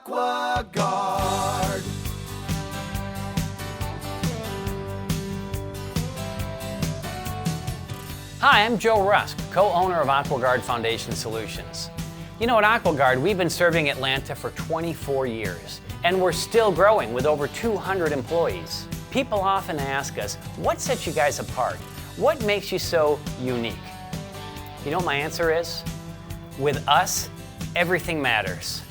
AquaGuard. Hi, I'm Joe Rusk, co-owner of AquaGuard Foundation Solutions. You know, at AquaGuard, we've been serving Atlanta for 24 years, and we're still growing with over 200 employees. People often ask us, what sets you guys apart? What makes you so unique? You know what my answer is? With us, everything matters.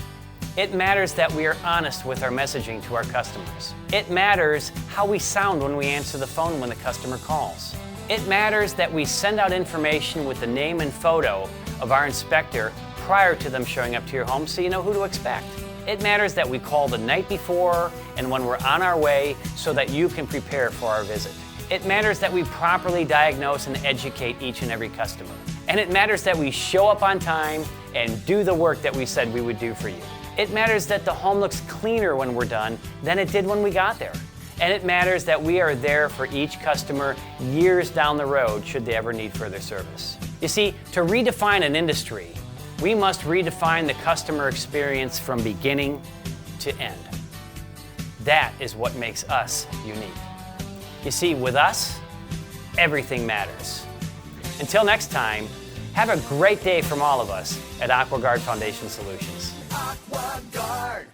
It matters that we are honest with our messaging to our customers. It matters how we sound when we answer the phone when the customer calls. It matters that we send out information with the name and photo of our inspector prior to them showing up to your home so you know who to expect. It matters that we call the night before and when we're on our way so that you can prepare for our visit. It matters that we properly diagnose and educate each and every customer. And it matters that we show up on time and do the work that we said we would do for you. It matters that the home looks cleaner when we're done than it did when we got there. And it matters that we are there for each customer years down the road should they ever need further service. You see, to redefine an industry, we must redefine the customer experience from beginning to end. That is what makes us unique. You see, with us, everything matters. Until next time, have a great day from all of us at AquaGuard Foundation Solutions. AquaGuard.